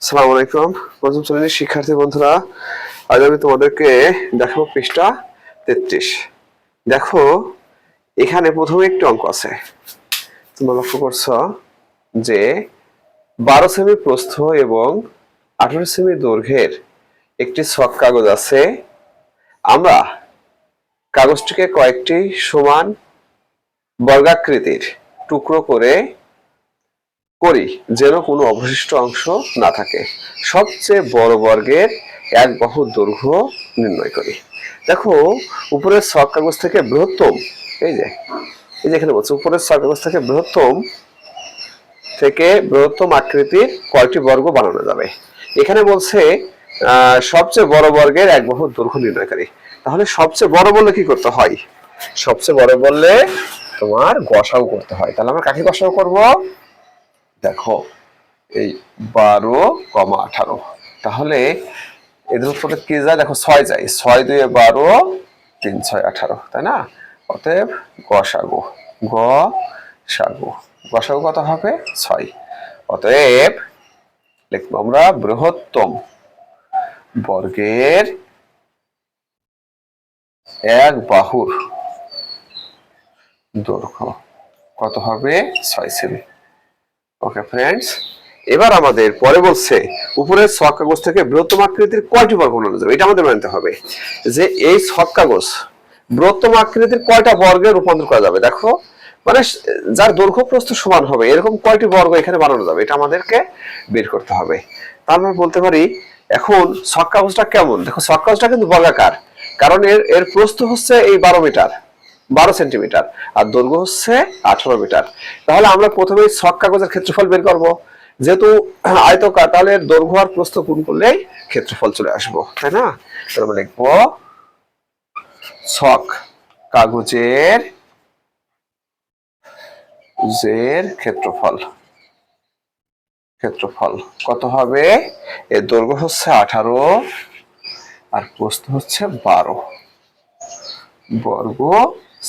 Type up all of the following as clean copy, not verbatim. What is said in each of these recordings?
আসসালামু আলাইকুম পঞ্চম শ্রেণীর শিক্ষার্থী বন্ধুরা, আজ আমি তোমাদেরকে দেখাবো পৃষ্ঠা 33। দেখো, এখানে প্রথমে একটি অঙ্ক আছে। তোমরা লক্ষ্য করছো যে 12 সেমি প্রস্থ এবং 18 সেমি দৈর্ঘ্যের একটি ছক কাগজ আছে। আমরা কাগজটিকে কয়েকটি সমান বর্গাকৃতির টুকরো করি যেন কোনো অবশিষ্ট অংশ না থাকে। সবচেয়ে বড় বর্গের এক বাহু দৈর্ঘ্য নির্ণয় করি। দেখো, উপরের ছক কাগজ থেকে বৃহত্তম, এই যে এখানে বলছে উপরের ছক কাগজ থেকে বৃহত্তম আকৃতির কয়টি বর্গ বানানো যাবে। এখানে বলছে সবচেয়ে বড় বর্গের এক বাহু দৈর্ঘ্য নির্ণয়কারী। তাহলে সবচেয়ে বড় বললে কি করতে হয়? সবচেয়ে বড় বললে তোমার গসাগু করতে হয়। তাহলে আমরা কাকে গসাগু করব? দেখো, এই 12,18, তাহলে এদের উপরে কি যায়? দেখো 6 যায়, 6 2 12, 3 6 18, তাই না? অতএব গসাগু গসাগু কত হবে? 6। অতএব লিখবো আমরা বৃহত্তম বর্গের এক বাহুর দৈর্ঘ্য কত হবে? 6 সেমি। ওকে ফ্রেন্ডস, এবার আমাদের পরে বলছে উপরের ছক কাগজ থেকে বৃহত্তম আকৃতির কয়টি বর্গ বানানো যাবে। এটা আমাদের মানতে হবে যে এই ছক কাগজ বৃহত্তম আকৃতির কয়টা বর্গে রূপান্তর করা যাবে। দেখো, মানে যার দৈর্ঘ্য প্রস্থ সমান হবে এরকম কয়টি বর্গ এখানে বানানো যাবে, এটা আমাদেরকে বের করতে হবে। তার মানে বলতে পারি এখন ছক কাগজটা কেমন। দেখো, ছক কাগজটা কিন্তু বর্গাকার, কারণ এর প্রস্থ হচ্ছে এই 12 সেন্টিমিটার আর দৈর্ঘ্য হচ্ছে 18 মিটার। তাহলে আমরা প্রথমে ছক কাগজের ক্ষেত্রফল বের করব। যেহেতু আয়তকার, তাহলে দৈর্ঘ্য আর প্রস্থ গুণ করলেই ক্ষেত্রফল চলে আসবো, তাই না? তাহলে আমরা লিখবো ছক কাগজের ক্ষেত্রফল কত হবে? এর দৈর্ঘ্য হচ্ছে 18 আর প্রস্থ হচ্ছে 12 বর্গ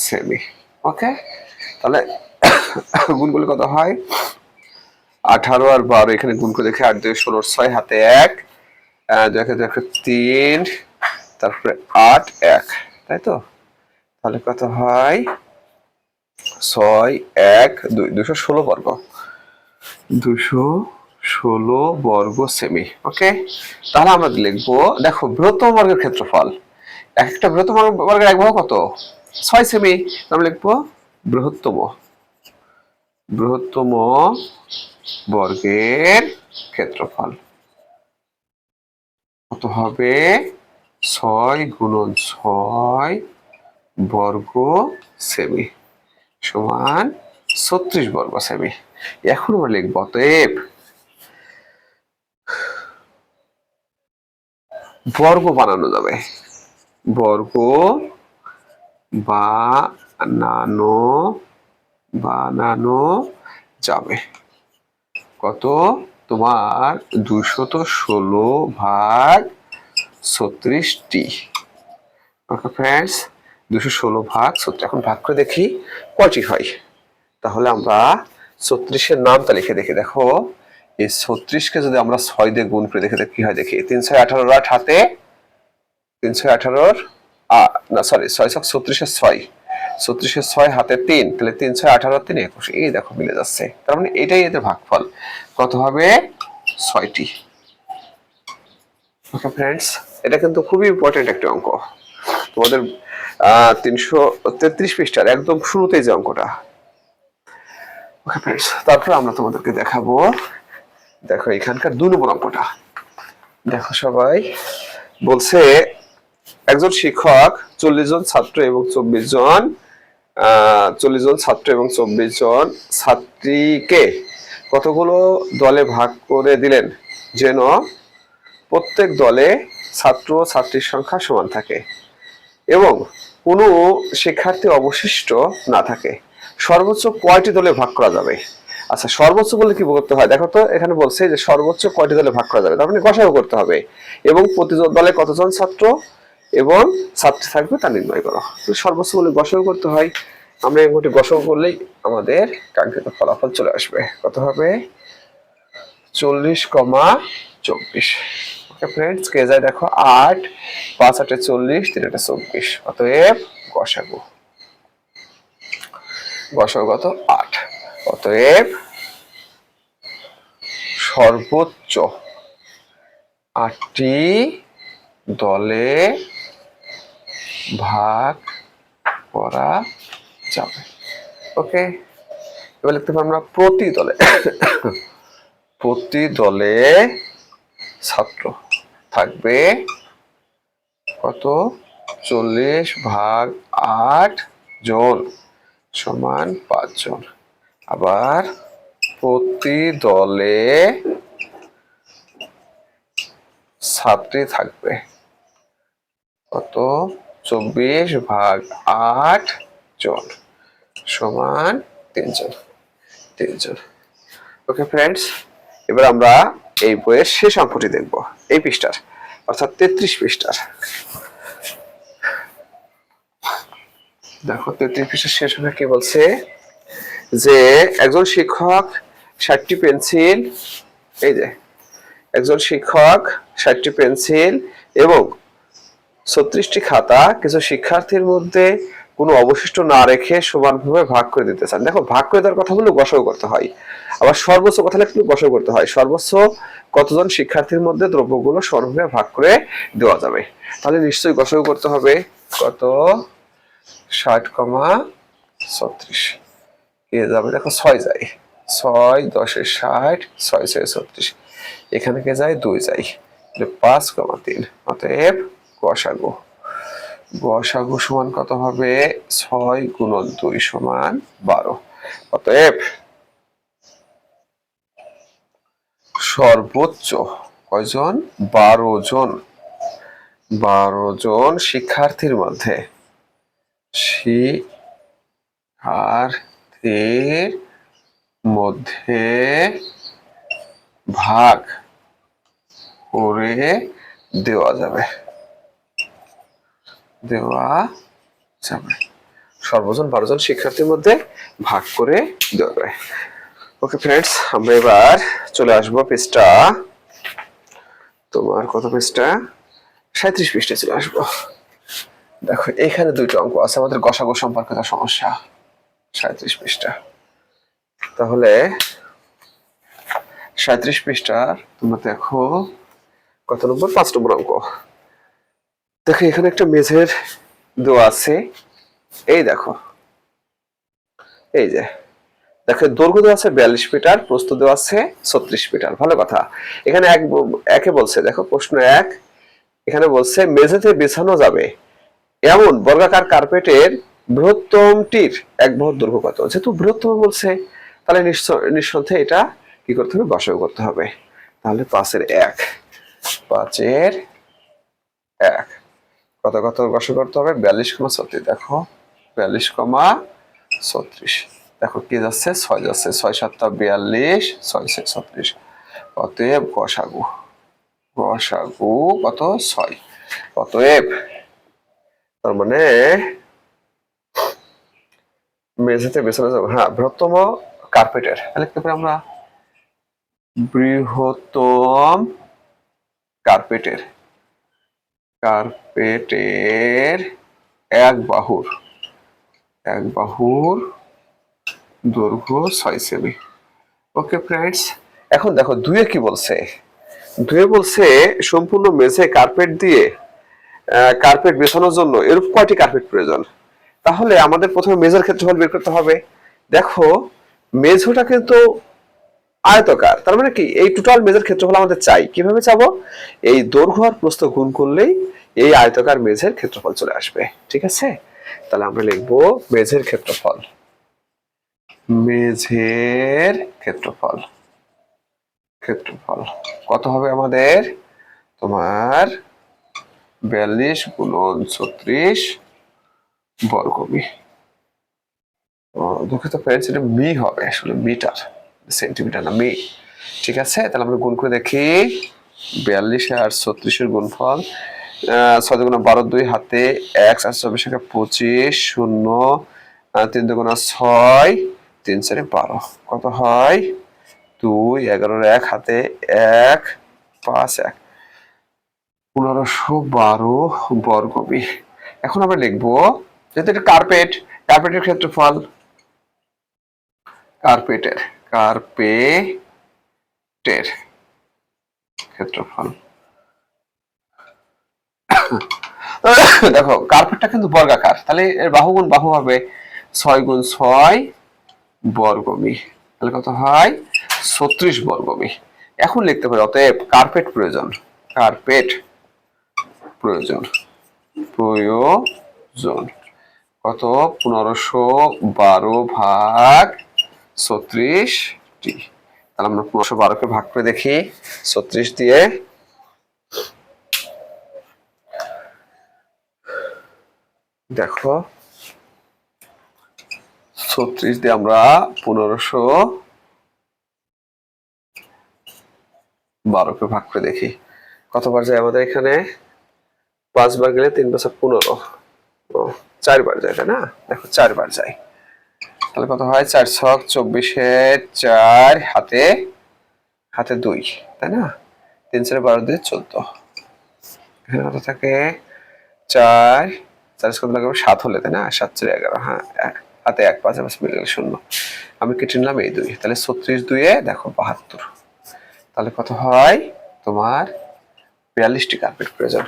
সেমি। ওকে, তাহলে গুণ করলে কত হয়? 18 আর 12 এখানে গুণ করে দেখি, 8 2 16, 6 হাতে 1, 3, তারপরে 8 1, তাই তো? তাহলে কত হয়? 6 1 2 216 বর্গ, 216 বর্গ সেমি। ওকে, তাহলে আমরা লিখবো, দেখো বৃহত্তম বর্গের ক্ষেত্রফল, একটা বৃহত্তম বর্গের এক বাহু কত? 6 সেমি। আমরা লিখবো বৃহত্তম বর্গের ক্ষেত্রফল কত হবে? 6 গুণন 6 বর্গ সেমি সমান 36 বর্গ সেমি। এখন আমরা লিখবো অতএব বর্গ বানানো যাবে, বর্গ বানানো যাবে। কত? তোমার 216 ভাগ 36টি। ওকে ফ্রেন্ডস, 216 ভাগ 36। এখন ভাগ করে দেখি কয়টি হয়। তাহলে আমরা 36-এর নামটা লিখে দেখি। দেখো, এই 36কে যদি আমরা 6 দিয়ে গুণ করে দেখি কি হয় দেখি। 3 6 18, 8 হাতে 318, না সরি 6 6 36-এর 6, 36-এর 6 হাতে 3, তাহলে 3 6 18 3 21। এই দেখো মিলে যাচ্ছে, তার মানে এটাই এদের ভাগফল। কত হবে? 6টি। ওকে ফ্রেন্ডস, এটা কিন্তু খুবই ইম্পর্টেন্ট একটা অঙ্ক তোমাদের 333 পৃষ্ঠার একদম শুরুতেই যে অঙ্কটা। ওকে ফ্রেন্ডস, তারপর আমরা তোমাদেরকে দেখাবো, দেখো এখানকার 2 নম্বর অঙ্কটা। দেখো সবাই, বলছে একজন শিক্ষক 40 জন ছাত্র এবং 24 জন ছাত্রীকে কতগুলো দলে ভাগ করে দিলেন যেন প্রত্যেক দলে ছাত্র ও ছাত্রীর সংখ্যা সমান থাকে এবং কোনো শিক্ষার্থী অবশিষ্ট না থাকে। সর্বোচ্চ কয়টি দলে ভাগ করা যাবে? আচ্ছা, সর্বোচ্চ বলে কি করতে হয়? দেখো তো, এখানে বলছে যে সর্বোচ্চ কয়টি দলে ভাগ করা যাবে, তার মানে গসাগু করতে হবে এবং প্রতি দলে কতজন ছাত্র এবং ছাত্রী থাকবে তা নির্ণয় করো। সর্বোচ্চ বলে গসাগু করতে হয়। আমরা এই মুহূর্তে গসাগু করলেই আমাদের কাঙ্ক্ষিত ফলাফল চলে আসবে। কত হবে? 40,18 24। ওকে ফ্রেন্ডস, কে যায় দেখো 8, 5 8 40, 3 8 24। অতএব গসাগু কত 8। অতএব সর্বোচ্চ 8টি দলে ভাগ করা যাবে। ওকে, এবার লিখতে পারবো আমরা প্রতি দলে ছাত্র থাকবে কত 40/8 জন সমান 5 জন। আবার প্রতি দলে ছাত্রী থাকবে কত 24/8 জন সমান 3 জন। ওকে ফ্রেন্ডস, এবার আমরা এই বইয়ের শেষ অঙ্কটি দেখব, এই পৃষ্ঠার অর্থাৎ 33 পৃষ্ঠার। দেখো 33 পৃষ্ঠার শেষ অঙ্কে কি বলছে যে একজন শিক্ষক 60টি পেন্সিল, এই যে একজন শিক্ষক 60টি পেন্সিল এবং 36টি খাতা কিছু শিক্ষার্থীর মধ্যে কোনো অবশিষ্ট না রেখে সমানভাবে ভাগ করে দিতে চান। দেখো ভাগ করে দেওয়ার কথা বললে গসাগু করতে হয়, আবার সর্বোচ্চ কথা লিখলে গসাগু করতে হয়। সর্বোচ্চ কতজন শিক্ষার্থীর মধ্যে দ্রব্যগুলো সমানভাবে ভাগ করে দেওয়া যাবে, তাহলে নিশ্চয়ই গসাগু করতে হবে। কত 60,36 কে যাবে দেখো 6 যায়, 6 10 60, 6 6 36, এখানে কে যায় 2 যায়, 5,3। অতএব গসাগু সমান কত হবে 6 × 2 সমান 12। অতএব সর্বোচ্চ কয়জন 12 জন শিক্ষার্থীর মধ্যে ভাগ করে দেওয়া যাবে। সর্বজন 12 জন শিক্ষার্থীর মধ্যে ভাগ করে দেওয়া যাবে। ওকে ফ্রেন্ডস, আমরা এবার চলে আসবো পৃষ্ঠা, তোমার কত পৃষ্ঠা 37 পৃষ্ঠায় চলে আসবো। দেখো এখানে দুইটা অঙ্ক আছে আমাদের গসাগু সম্পর্কিত সমস্যা, 37 পৃষ্ঠা। তাহলে 37 পৃষ্ঠা তোমরা দেখো কত নম্বর 5 নম্বর অঙ্ক। দেখো এখানে একটা মেঝের দেওয়া আছে, এই দেখো এই যে দেখো দৈর্ঘ্য দেওয়া আছে 42 মিটার, প্রস্থ দেওয়া আছে 36 মিটার। ভালো কথা, এখানে একে বলছে, দেখো প্রশ্ন 1 এখানে বলছে মেঝেতে বিছানো যাবে এমন বর্গাকার কার্পেটের বৃহত্তমটির এক বাহুর দৈর্ঘ্য কত। যেহেতু বৃহত্তম বলছে তাহলে নিঃসন্দেহে এটা কি করতে হবে গসাগু করতে হবে। তাহলে 5 এর 1 কত কত গসাগু করতে হবে 42,36। দেখো 42,36, দেখো কি যাচ্ছে 6 যাচ্ছে, 6 7 42, 6 6 36। অতএব গসাগু কত 6। অতএব তার মানে মেঝেতে বিছানো যাবে, হ্যাঁ বৃহত্তম কার্পেটের, লিখতে পারি আমরা বৃহত্তম কার্পেটের এক বাহুর দৈর্ঘ্য 6 সেমি। ওকে ফ্রেন্ডস, এখন দেখো 2 কি বলছে, 2 বলছে সম্পূর্ণ মেঝে কার্পেট বিছানোর জন্য এরূপ কয়টি কার্পেট প্রয়োজন। তাহলে আমাদের প্রথমে মেঝের ক্ষেত্রফল বের করতে হবে। দেখো মেঝেটা কিন্তু আয়তকার, তার মানে কি এই টোটাল মেঝের ক্ষেত্রফল আমাদের চাই। কিভাবে চাবো, এই দৈর্ঘ্য আর প্রস্থ গুণ করলেই এই আয়তকার মেঝের ক্ষেত্রফল চলে আসবে। ঠিক আছে, তাহলে আমরা লিখবো মেঝের ক্ষেত্রফল কত হবে আমাদের, তোমার 42 × 36 বর্গমি। দুঃখিত ফ্রেন্ডস, এটা মি হবে, আসলে মিটার সেন্টিমিটার না মি। ঠিক আছে, তাহলে আমরা গুণ করে দেখি 42 আর 36 এর গুণফল 6 × 12 2 হাতে 1 আর 24 25 0 3 × 6 3 4 12 কত হয় 2 11 1 হাতে 1 5 1512 বর্গমি। এখন আমরা লিখবো যেহেতু এটা কার্পেটের ক্ষেত্রফল, কার্পেটের ক্ষেত্রফল। দেখো কার্পেটটা কিন্তু বর্গাকার, তাহলে এর বাহু গুণ বাহু হবে 6 গুণ 6 বর্গমি, তাহলে কত হয় 36 বর্গমি। এখন লিখতে পারি অতএব কার্পেট প্রয়োজন কত 1512 ভাগ 36টি। তাহলে আমরা 1512কে ভাগ করে দেখি 36 দিয়ে। দেখো 36 দিয়ে আমরা 1512কে ভাগ করে দেখি কতবার যায় আমাদের এখানে। 5 বার গেলে 3 5 15, 4 বার যায়, তাই না? দেখো 4 বার যায়, তাহলে কত হয় 4 ছক 24 4 হাতে 2, তাই না? 3 4 12 দিয়ে 14, এখানে কত থাকে 4 কত লাগবে 7 হলে, তাই না? 7 4 11, হ্যাঁ হাতে 1 5 5 মিলে গেল 0, আমি কেটে নিলাম এই 2, তাহলে 36 2 দেখো 72, তাহলে কত হয় তোমার 42টি কার্পেট প্রয়োজন।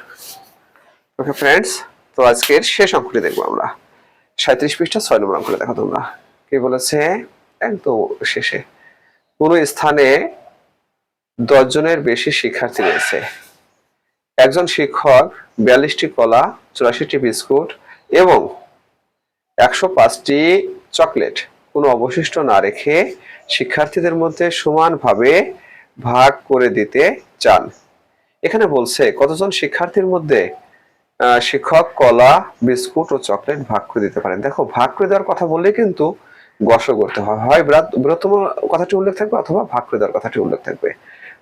ওকে ফ্রেন্ডস, তো আজকের শেষ অঙ্কটি দেখবো আমরা 37 পৃষ্ঠা 6 নম্বর অঙ্কটা। দেখো তোমরা কি বলেছে একদম শেষে, কোন স্থানে 10 জনের বেশি শিক্ষার্থী রয়েছে, একজন শিক্ষক 42টি কলা 84টি বিস্কুট এবং 105টি চকলেট কোনো অবশিষ্ট না রেখে শিক্ষার্থীদের মধ্যে সমানভাবে ভাগ করে দিতে চান। এখানে বলছে কতজন শিক্ষার্থীর মধ্যে শিক্ষক কলা বিস্কুট ও চকলেট ভাগ করে দিতে পারেন। দেখো ভাগ করে দেওয়ার কথা বললে কিন্তু গসক করতে হয় বৃহত্তম কথাটি উল্লেখ থাকবে অথবা ভাগ করে দেওয়ার কথাটি উল্লেখ থাকবে।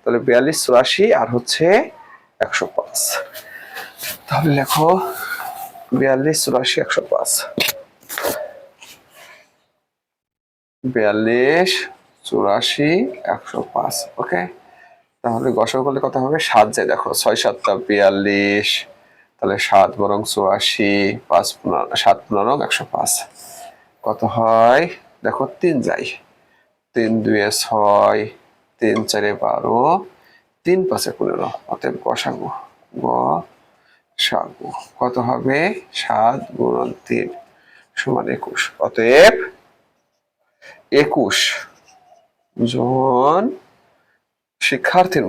তাহলে 42 84 আর হচ্ছে 105, তাহলে লেখো 42 84 105, 42 84 105। ওকে, তাহলে গসক করলে কত হবে 7 যায়, দেখো 6 7 42, তাহলে 7 বরং 84, 5 7 15 105, কত হয় দেখো 3 যায়, 3 2 6, 3 4 12, 3 5 15, অতএব গসাগু কত হবে 7 গুণন 3 সমান 21, অতএব 21 জন শিক্ষার্থীর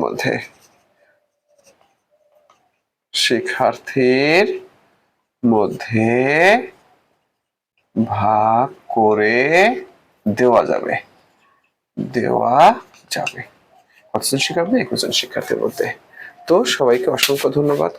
মধ্যে ভাগ করে দেওয়া যাবে কতজন শিক্ষার্থী 21 জন শিক্ষার্থীর মধ্যে। তো সবাইকে অসংখ্য ধন্যবাদ।